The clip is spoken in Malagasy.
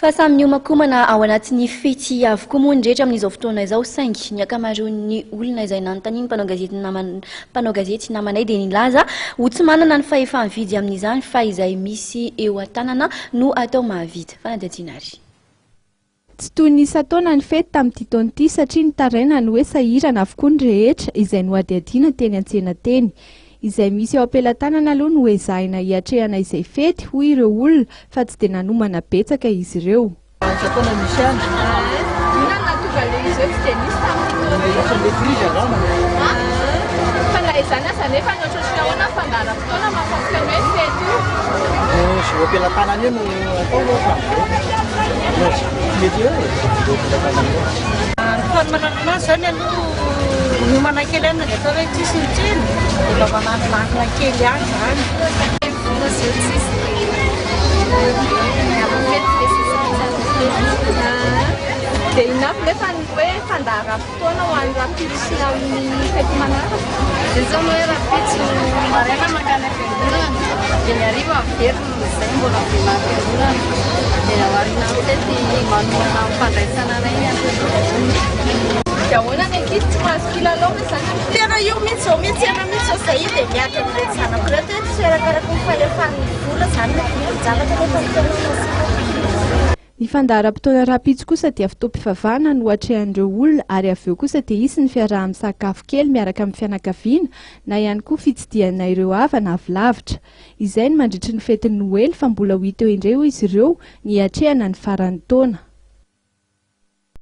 Fa samy miomakomana ao anatin'ny fety avokoa moa ny rehetra amin'izao fotoana izao saingy ny ankamaroan'ny olona izay nanontaniany mpanao gazety namanay dia nilaza ho tsy manana ny fahefa-mividy amin'izany fa izay misy eo an-tanana no atao mahavita. Fanadihadiana ary. Tsy toy ny isa-taona ny fety tamin'ity taona ity satria nitaraina ny hoe sahirana avokoa ny rehetra izay noadiadiana teny an-tsena teny. Izay misy eo ampelantanana aloha no ezahina hiatrehana izay fety hoy ireo olona fa tsy dia nanomana betsaka izy ireo. Dia inafo nefa ny hoe fandara fotoana ho an'ny rapitsy amin'ny fety manaraka. Dia zao hoe rapitsy maraina makany am-piangonana dia ny hariva miverina izay mbola fiangonana dia awarina fety manomana fandraisana iny an-tendrombohitra. Dia ahoana ny ankizy tsy mahazo kilalao izany? Tena io mihitsy zao miantsena mihitsy zao izay dia miatra amin'ireny zanako ireo hoe tsy arakaraka ny falefan'ny vola izany no zavatra rehefa mitsanona. Ny fandaharam-potoana rapitsy kosa dia fotoam-pivavahana no atrehan'ireo olona ary avy eo kosa dia isy ny fiaraha-misakafo kely miaraka amin'ny fianakaviana na ihany koa fitsidiana ireo havana avy lavitra. Izay ny mandritry ny fetin'ny Noely fa mbola ho hita eo indray izy ireo ny atrehana ny faran'ny taona.